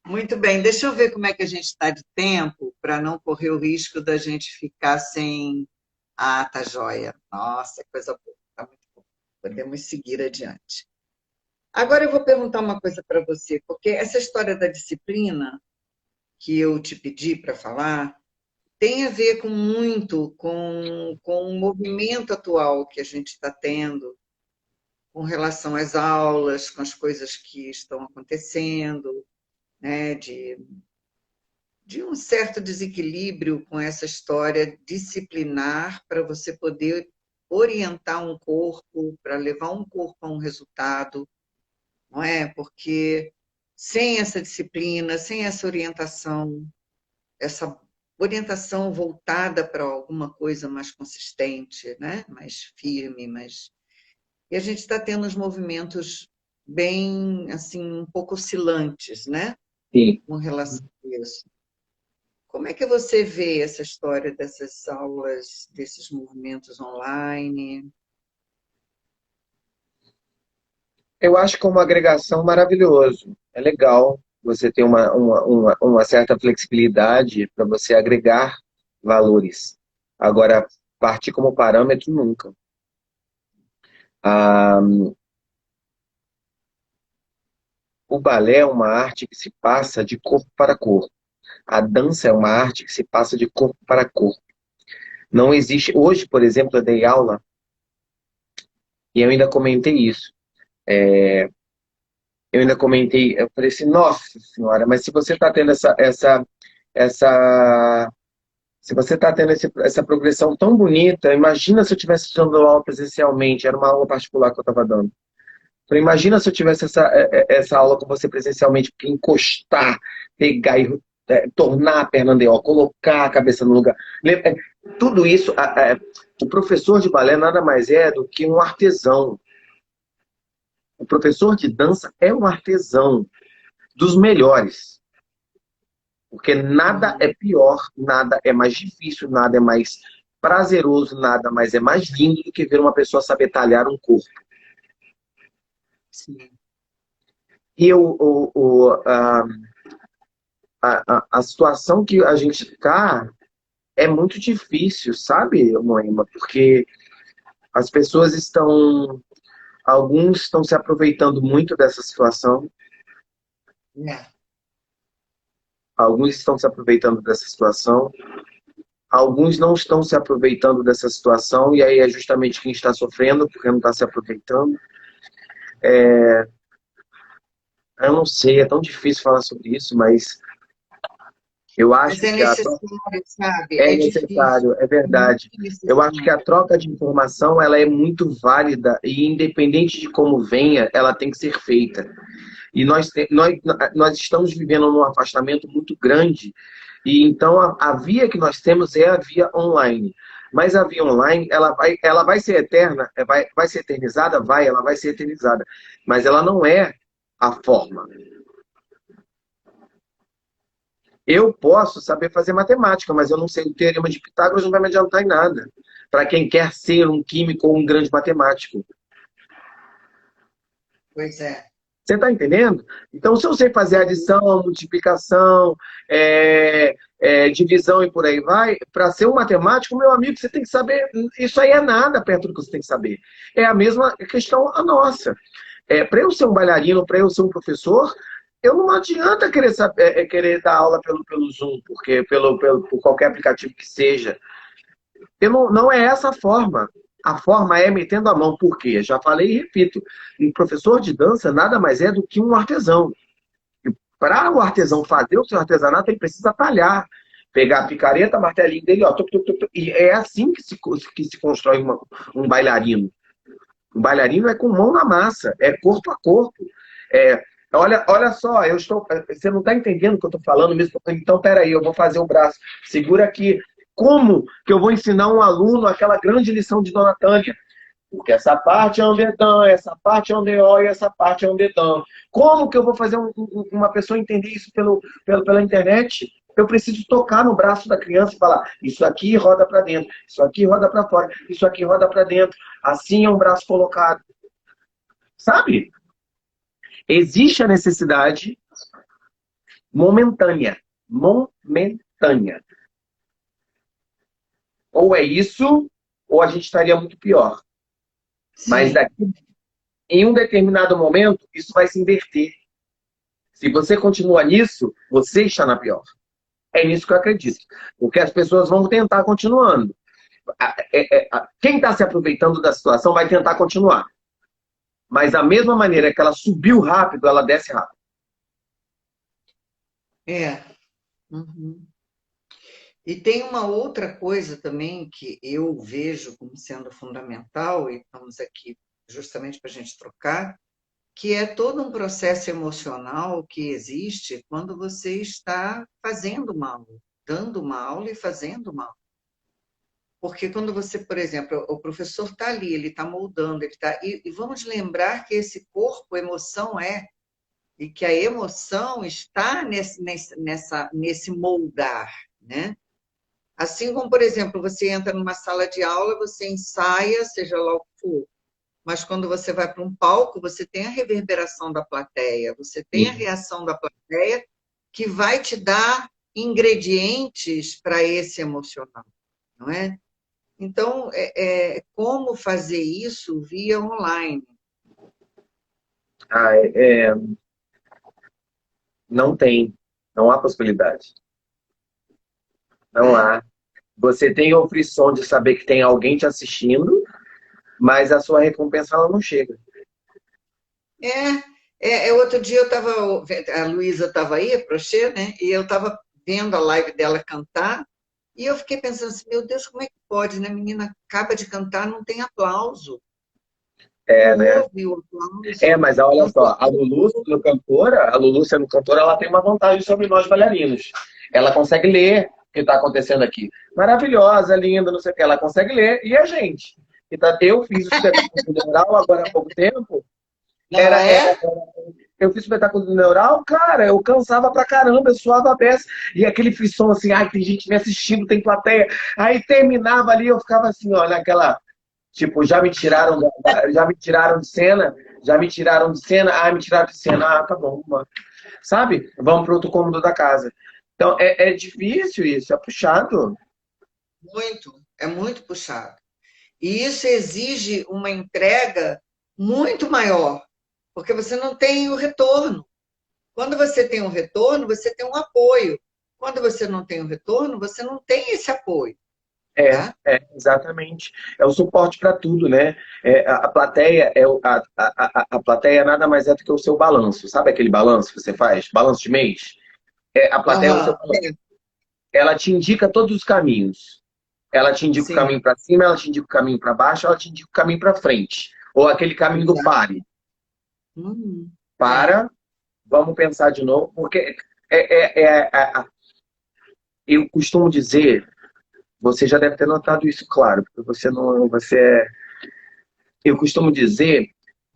Muito bem, deixa eu ver como é que a gente está de tempo, para não correr o risco da gente ficar sem. Ah, tá joia. Nossa, coisa boa, tá muito bom. Podemos seguir adiante. Agora eu vou perguntar uma coisa para você, porque essa história da disciplina que eu te pedi para falar tem a ver muito com o movimento atual que a gente está tendo com relação às aulas, com as coisas que estão acontecendo, né, de um certo desequilíbrio com essa história disciplinar para você poder orientar um corpo, para levar um corpo a um resultado, não é? Porque sem essa disciplina, sem essa orientação voltada para alguma coisa mais consistente, né? Mais firme, mais... E a gente está tendo os movimentos bem, assim, um pouco oscilantes, né?
Sim.
Com relação a isso. Como é que você vê essa história dessas aulas, desses movimentos online?
Eu acho que é uma agregação maravilhoso. É legal você ter uma certa flexibilidade para você agregar valores. Agora, partir como parâmetro, nunca. Ah, o balé é uma arte que se passa de corpo para corpo. A dança é uma arte que se passa de corpo para corpo. Não existe... Hoje, por exemplo, eu dei aula e eu ainda comentei isso. Eu ainda comentei, eu falei assim, nossa senhora, mas se você está tendo essa, se você está tendo essa progressão tão bonita, imagina se eu tivesse dando aula presencialmente, era uma aula particular que eu estava dando. Falei, imagina se eu tivesse essa aula com você presencialmente, porque encostar, pegar e tornar a perna andeó, colocar a cabeça no lugar. Tudo isso, o professor de balé nada mais é do que um artesão. O professor de dança é um artesão dos melhores. Porque nada é pior, nada é mais difícil, nada é mais prazeroso, nada mais é mais lindo do que ver uma pessoa saber talhar um corpo.
Sim.
E a situação que a gente está é muito difícil, sabe, Moema? Porque as pessoas estão... Alguns estão se aproveitando muito dessa situação.
É.
Alguns estão se aproveitando dessa situação. Alguns não estão se aproveitando dessa situação, e aí é justamente quem está sofrendo, porque não está se aproveitando. Eu não sei, é tão difícil falar sobre isso, mas eu
Mas
acho
é
que
necessário, sabe?
é
É difícil,
necessário, é
é muito
verdade. Eu acho que a
necessário.
troca de informação ela é muito válida e independente de como venha, ela tem que ser feita. E nós estamos vivendo num afastamento muito grande, e então a via que nós temos é a via online. Mas a via online, ela vai ser eterna, vai ser eternizada? Ela vai ser eternizada. Mas ela não é a forma. Eu posso saber fazer matemática, mas eu não sei o teorema de Pitágoras, não vai me adiantar em nada. Para quem quer ser um químico ou um grande matemático.
Pois é.
Você está entendendo? Então, se eu sei fazer adição, multiplicação, divisão e por aí vai, para ser um matemático, meu amigo, você tem que saber. Isso aí é nada perto do que você tem que saber. É a mesma questão a nossa. Para eu ser um bailarino, para eu ser um professor, eu não adianta querer, saber, querer dar aula pelo Zoom, porque por qualquer aplicativo que seja. Não é essa a forma. A forma é metendo a mão. Por quê? Já falei e repito. Um professor de dança nada mais é do que um artesão. Para o artesão fazer o seu artesanato, ele precisa talhar. Pegar a picareta, martelinho dele, ó, tuc, tuc, tuc, tuc, e é assim que se constrói um bailarino. Um bailarino é com mão na massa, é corpo a corpo. Olha só, você não está entendendo o que eu estou falando mesmo? Então, peraí, eu vou fazer o braço. Segura aqui. Como que eu vou ensinar um aluno aquela grande lição de Dona Tânia? Porque essa parte é um dedão, essa parte é um deó e essa parte é um dedão. Como que eu vou fazer uma pessoa entender isso pela internet? Eu preciso tocar no braço da criança e falar, isso aqui roda para dentro, isso aqui roda para fora, isso aqui roda para dentro. Assim é um braço colocado. Sabe? Existe a necessidade momentânea. Momentânea. Ou é isso, ou a gente estaria muito pior. Mas
Sim.
em um determinado momento, isso vai se inverter. Se você continua nisso, você está na pior. É nisso que eu acredito. Porque as pessoas vão tentar continuando. Quem está se aproveitando da situação vai tentar continuar. Mas da mesma maneira que ela subiu rápido, ela desce rápido.
É. Uhum. E tem uma outra coisa também que eu vejo como sendo fundamental, e estamos aqui justamente para a gente trocar, que é todo um processo emocional que existe quando você está fazendo uma aula, dando uma aula e fazendo uma aula. Porque quando você, por exemplo, o professor está ali, ele está moldando, ele tá, e vamos lembrar que esse corpo, emoção e que a emoção está nesse moldar, né? Assim como, por exemplo, você entra numa sala de aula, você ensaia, seja lá o que for, mas quando você vai para um palco, você tem a reverberação da plateia, você tem a
E,
reação da plateia que vai te dar ingredientes para esse emocional, não é? Então, como fazer isso via online?
ah, é, não tem, não há possibilidade. Não
né?
há. Você tem o frisson de saber que tem alguém te assistindo, mas a sua recompensa ela não chega.
Outro dia eu estava, a Luísa estava aí, a Crochê, né? E eu estava vendo a live dela cantar, e eu fiquei pensando assim, meu Deus, como é que pode, né? A menina acaba de cantar, não tem aplauso, não
É, né?
houve o aplauso,
Mas olha
não
só,
foi colocado.
A Lulu sendo cantora, ela tem uma vantagem sobre nós bailarinos. Ela consegue ler o que está acontecendo aqui. Maravilhosa, linda, não sei o que. Ela consegue ler. E a gente? Eu fiz o espetáculo do Neural agora há pouco tempo.
Não é?
Eu fiz o espetáculo do Neural, cara, eu cansava pra caramba, eu suava a beça. E aquele frisson assim, ai, tem gente me assistindo, tem plateia. Aí terminava ali, eu ficava assim, ó, naquela. Tipo, já me tiraram de cena, já me tiraram de cena, me tiraram de cena, tá bom, mano. Sabe? Vamos para outro cômodo da casa. Então, é difícil isso, é puxado.
Muito, é muito puxado. E isso exige uma entrega muito maior, porque você não tem o retorno. Quando você tem um retorno, você tem um apoio. Quando você não tem o retorno, você não tem esse apoio, tá?
Exatamente. É o suporte para tudo, né? A plateia a plateia nada mais é do que o seu balanço. Sabe aquele balanço que você faz? Balanço de mês? A plateia é o seu
Aham,
balanço. Ela te indica todos os caminhos. Ela te indica o
sim,
caminho para cima, ela te indica o caminho para baixo, ela te indica o caminho para frente. Ou aquele caminho do
exato.
pare.
É.
Para, vamos pensar de novo, porque é, é, é, é, eu costumo dizer, você já deve ter notado isso, claro, porque você não, você é, eu costumo dizer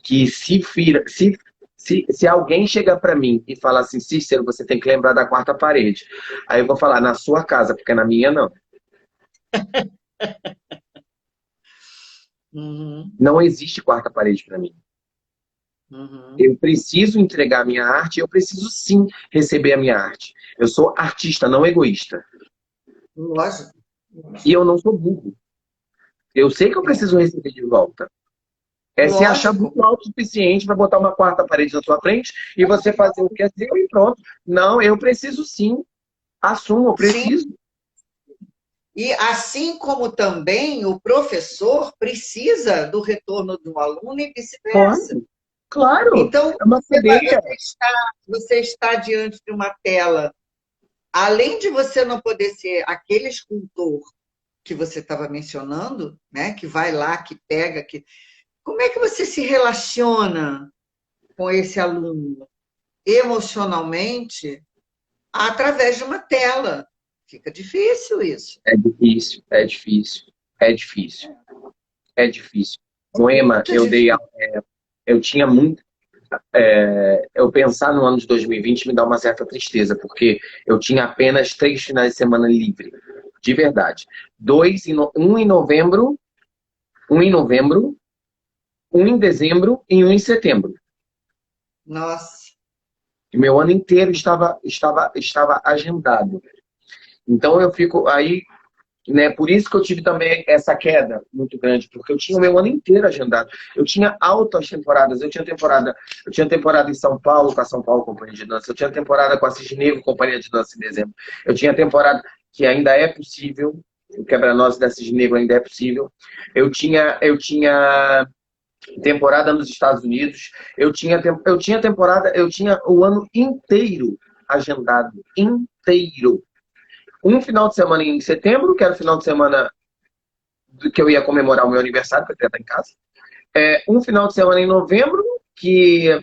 que se alguém chega para mim e fala assim, Cícero, você tem que lembrar da quarta parede. Aí eu vou falar, na sua casa, porque na minha não.
Uhum,
Não existe quarta parede para mim.
uhum.
Eu preciso entregar a minha arte, eu preciso sim receber a minha arte. Eu sou artista, não egoísta.
Lógico,
E
lógico.
eu não sou burro. Eu sei que eu
É.
preciso receber de volta. É se achar
Lógico,
muito autossuficiente para botar uma quarta parede na sua frente e você fazer o que é seu e pronto. Não, eu preciso sim. Assumo, eu
sim.
preciso.
E assim como também o professor precisa do retorno do aluno e vice-versa.
Claro, claro.
Então,
É uma cadeia.
você está diante de uma tela, além de você não poder ser aquele escultor que você estava mencionando, né, que vai lá, que pega, que como é que você se relaciona com esse aluno emocionalmente através de uma tela? Fica difícil isso.
É difícil, é difícil, é difícil, é difícil. Moema,
Muito difícil.
eu tinha muito. Eu pensar no ano de 2020 me dá uma certa tristeza, porque eu tinha apenas 3 finais de semana livre, de verdade. Um em novembro, um em novembro, um em dezembro e um em setembro.
Nossa.
E meu ano inteiro estava agendado. Então eu fico aí, né? Por isso que eu tive também essa queda muito grande, porque eu tinha o meu ano inteiro agendado. Eu tinha altas temporadas, eu tinha temporada em São Paulo com a São Paulo Companhia de Dança, eu tinha temporada com a Cisne Companhia de Dança em dezembro. Eu tinha temporada que ainda é possível, o quebra-nós da Cisne ainda é possível. Eu tinha temporada nos Estados Unidos. Eu tinha temporada, eu tinha o ano inteiro agendado, inteiro. Um final de semana em setembro, que era o final de semana do que eu ia comemorar o meu aniversário, porque eu ia estar em casa. Um final de semana em novembro, que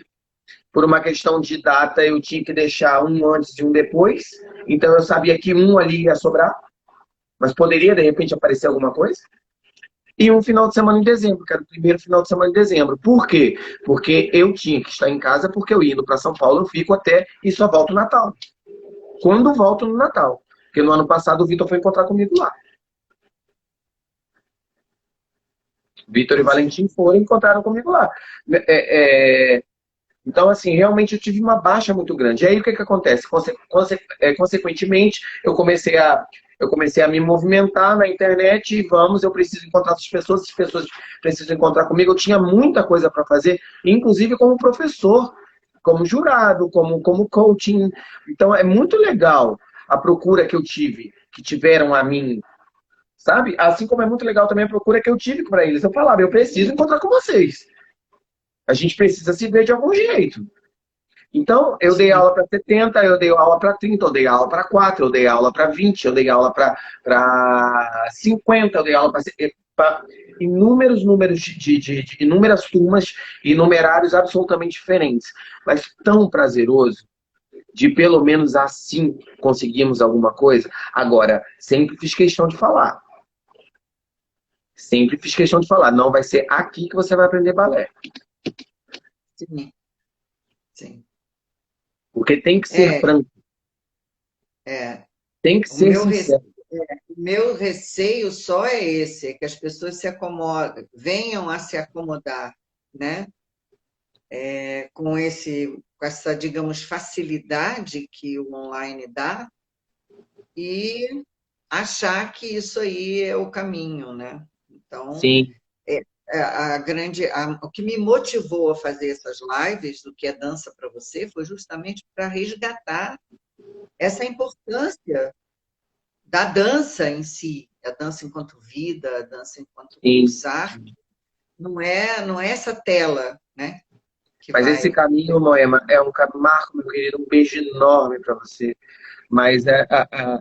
por uma questão de data eu tinha que deixar um antes e um depois. Então eu sabia que um ali ia sobrar, mas poderia de repente aparecer alguma coisa. E um final de semana em dezembro, que era o primeiro final de semana de dezembro. Por quê? Porque eu tinha que estar em casa, porque eu indo para São Paulo, eu fico até e só volto no Natal. Quando volto no Natal. Porque no ano passado o Vitor foi encontrar comigo lá. Vitor e Valentim foram e encontraram comigo lá. É, é, então, assim, realmente eu tive uma baixa muito grande. E aí o que que acontece? Consequentemente, eu comecei a me movimentar na internet e eu preciso encontrar as pessoas precisam encontrar comigo. Eu tinha muita coisa para fazer, inclusive como professor, como jurado, como coaching. Então, é muito legal a procura que eu tive. que tiveram a mim, sabe? Assim como é muito legal também a procura que eu tive para eles. Eu falava, eu preciso encontrar com vocês. A gente precisa se ver de algum jeito. Então, eu dei
Sim.
aula para 70, eu dei aula para 30, eu dei aula para 4, eu dei aula para 20, eu dei aula para 50, eu dei aula para inúmeros números de inúmeras turmas e numerários absolutamente diferentes. Mas tão prazeroso de pelo menos assim conseguirmos alguma coisa. Agora, sempre fiz questão de falar. Sempre fiz questão de falar. Não vai ser aqui que você vai aprender balé.
Sim, sim.
Porque tem que ser
É,
franco,
é.
tem que
O
ser
meu,
sincero.
o meu receio só é esse, é que as pessoas se acomodem, venham a se acomodar, né? Com com essa, digamos, facilidade que o online dá e achar que isso aí é o caminho, né? Então,
Sim,
o que me motivou a fazer essas lives do que é dança para você foi justamente para resgatar essa importância da dança em si, a dança enquanto vida, a dança enquanto
sim.
pulsar, não é essa tela, né, que
Mas esse
vai.
caminho, Moema, é um caminho. Marco, meu querido, um beijo enorme para você. Mas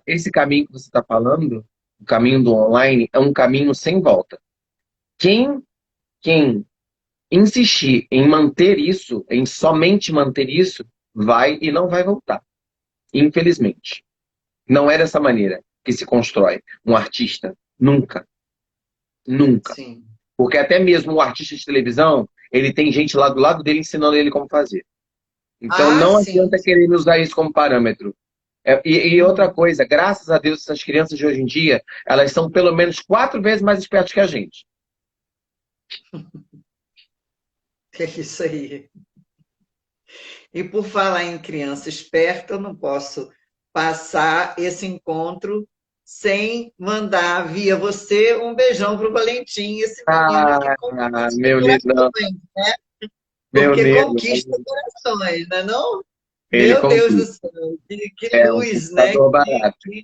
esse caminho que você está falando, o caminho do online, é um caminho sem volta. Quem insistir em manter isso, em somente manter isso, vai e não vai voltar. Infelizmente. Não é dessa maneira que se constrói um artista. Nunca. Nunca.
Sim.
Porque até mesmo o artista de televisão, ele tem gente lá do lado dele ensinando ele como fazer. Então
Ah,
não
sim.
adianta querer usar isso como parâmetro. E outra
Uhum.
coisa, graças a Deus, essas crianças de hoje em dia, elas são pelo menos 4 vezes mais espertas que a gente.
É isso aí. E por falar em criança esperta, eu não posso passar esse encontro sem mandar via você um beijão para o Valentim, esse menino que
Ah,
conquista
meu lindão,
corações,
meu
porque
nego.
conquista corações, não é não?
Ele
Meu Deus do
conquista.
céu, que
É um
luz, né?
computador barato.
Que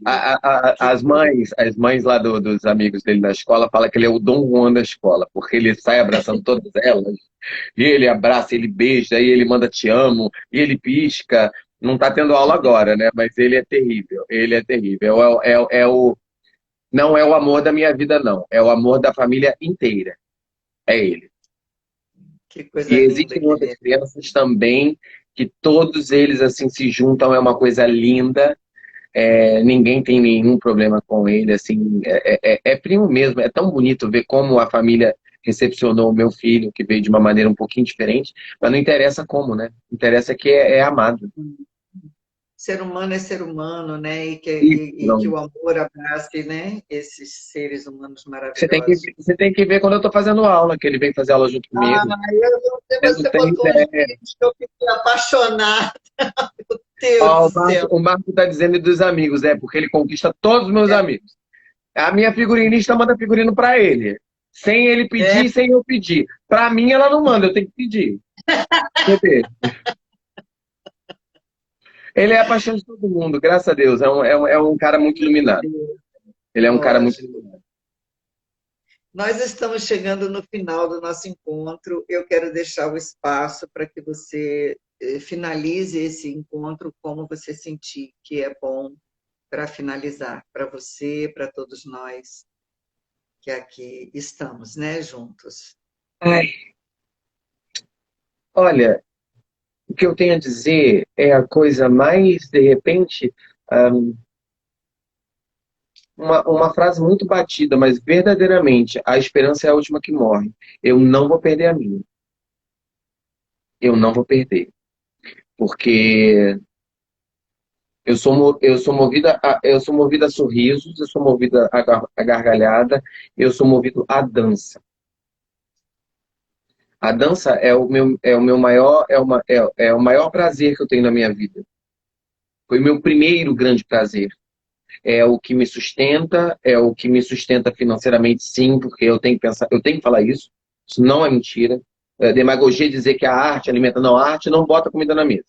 As mães lá dos amigos dele da escola falam que ele é o Dom Juan da escola, porque ele sai abraçando todas elas, e ele abraça, ele beija, e ele manda te amo, e ele pisca. Não está tendo aula agora, né? Mas ele é terrível. Ele é terrível. Não é o amor da minha vida, não. É o amor da família inteira. É ele.
que coisa
E
linda
existem
que ele
outras
é.
crianças também, que todos eles assim se juntam, é uma coisa linda. Ninguém tem nenhum problema com ele, assim, é primo mesmo. É tão bonito ver como a família recepcionou o meu filho, que veio de uma maneira um pouquinho diferente, mas não interessa como, né? Interessa que é amado.
Ser humano é ser humano, né?
E
E que
não.
o amor abrace, né? Esses seres humanos
Você tem que,
maravilhosos.
você tem que ver quando eu estou fazendo aula, que ele vem fazer aula junto
Ah,
comigo.
eu não sei,
Você não
você
tem
botou uns
ideia.
vídeos que eu fiquei apaixonada. Meu Deus
Ó,
do céu.
O Marco está dizendo dos amigos, porque ele conquista todos os meus amigos. A minha figurinista manda figurino para ele, sem ele
É,
pedir e sem eu pedir. Para mim, ela não manda, eu tenho que pedir. Entendeu? Ele é a paixão de todo mundo, graças a Deus. É um cara muito iluminado. Ele é um cara muito
lógico.
iluminado.
Nós estamos chegando no final do nosso encontro. Eu quero deixar o espaço para que você finalize esse encontro como você sentir que é bom para finalizar, para você, para todos nós que aqui estamos, né, juntos.
Ai, olha, o que eu tenho a dizer é a coisa mais, de repente, ahm, uma frase muito batida, mas verdadeiramente, a esperança é a última que morre. Eu não vou perder a minha. Eu não vou perder. Porque eu sou movida a sorrisos, eu sou movida a gargalhada, eu sou movido à dança. A dança é o meu maior, é o maior prazer que eu tenho na minha vida. Foi o meu primeiro grande prazer. É o que me sustenta, é o que me sustenta financeiramente, sim, porque eu tenho que pensar, eu tenho que falar isso. Isso não é mentira. É demagogia dizer que a arte alimenta, não, a arte não bota comida na mesa.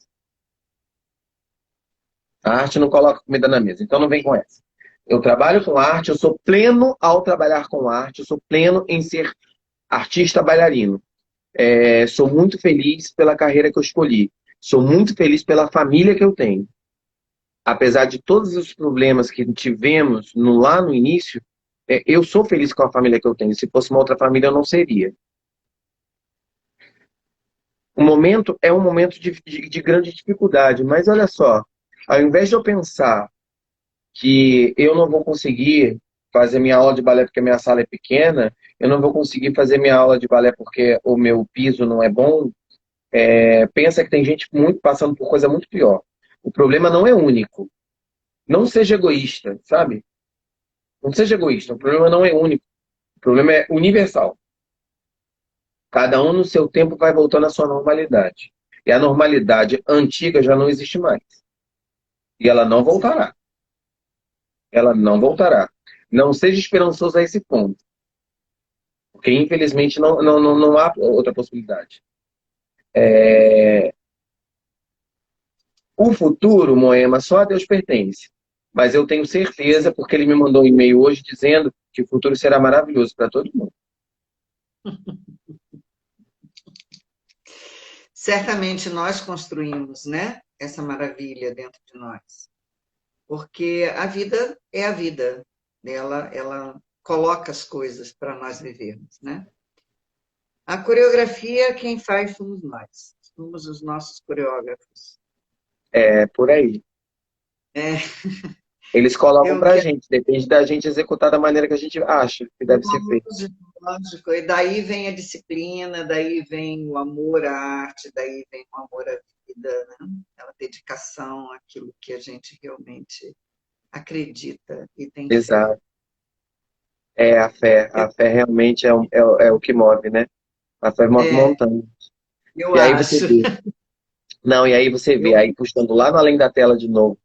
A arte não coloca comida na mesa, então não vem com essa. Eu trabalho com arte, eu sou pleno ao trabalhar com arte, eu sou pleno em ser artista bailarino. Sou muito feliz pela carreira que eu escolhi. Sou muito feliz pela família que eu tenho. Apesar de todos os problemas que tivemos lá no início, eu sou feliz com a família que eu tenho. Se fosse uma outra família, eu não seria. O momento é um momento de grande dificuldade, mas olha só, ao invés de eu pensar que eu não vou conseguir fazer minha aula de balé porque a minha sala é pequena, eu não vou conseguir fazer minha aula de balé porque o meu piso não é bom, pensa que tem gente muito passando por coisa muito pior. O problema não é único. Não seja egoísta, sabe? Não seja egoísta. O problema não é único. O problema é universal. Cada um no seu tempo vai voltando à sua normalidade. E a normalidade antiga já não existe mais. E ela não voltará. Ela não voltará. Não seja esperançoso a esse ponto. Porque, infelizmente, não há outra possibilidade. O futuro, Moema, só a Deus pertence. Mas eu tenho certeza, porque ele me mandou um e-mail hoje dizendo que o futuro será maravilhoso para todo mundo.
Certamente nós construímos, né, essa maravilha dentro de nós. Porque a vida é a vida. Ela coloca as coisas para nós vivermos, né? A coreografia, quem faz somos nós. Somos os nossos coreógrafos.
É por aí.
É,
Eles colocam
eu
pra
quero.
gente, depende da gente executar da maneira que a gente acha que deve ser feito.
Lógico, lógico. E daí vem a disciplina, daí vem o amor à arte, daí vem o amor à vida, né? A dedicação àquilo que a gente realmente acredita e tem fé.
Exato. É a fé.
Eu,
A fé realmente é o que move, né? A fé move
é,
montanha.
eu
E aí você
acho.
vê. Não, e aí você vê,
Eu,
aí puxando lá no além da tela de novo,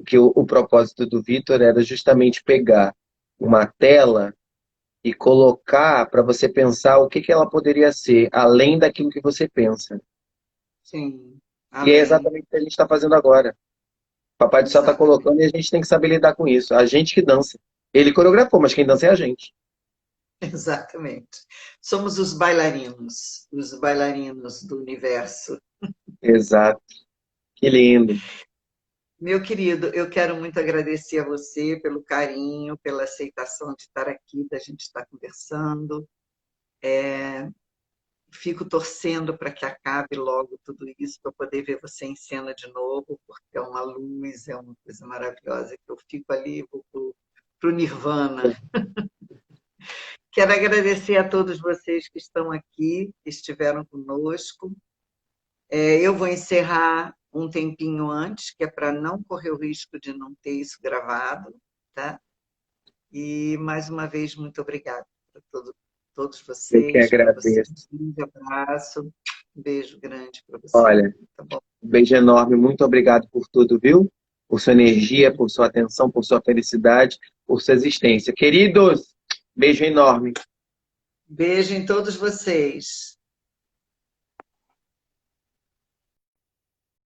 que o propósito do Vitor era justamente pegar uma tela e colocar para você pensar o que que ela poderia ser, além daquilo que você pensa.
sim,
E é
além.
exatamente o que a gente está fazendo agora. O Papai do Céu está
Exatamente.
colocando e a gente tem que saber lidar com isso. A gente que dança. Ele coreografou, mas quem dança é a gente.
Exatamente. Somos os bailarinos do universo.
Exato. Que lindo.
Meu querido, eu quero muito agradecer a você pelo carinho, pela aceitação de estar aqui, da gente estar conversando. Fico torcendo para que acabe logo tudo isso, para poder ver você em cena de novo, porque é uma luz, é uma coisa maravilhosa, que eu fico ali, vou para o Nirvana. Quero agradecer a todos vocês que estão aqui, que estiveram conosco. Eu vou encerrar um tempinho antes, que é para não correr o risco de não ter isso gravado, tá? E, mais uma vez, muito obrigada para todos
Eu que
vocês, para você.
agradeço.
Um grande abraço, um beijo grande para você.
Olha,
Tá bom?
um beijo enorme. Muito obrigado por tudo, viu? Por sua energia, por sua atenção, por sua felicidade, por sua existência. Queridos, beijo enorme.
Beijo em todos vocês.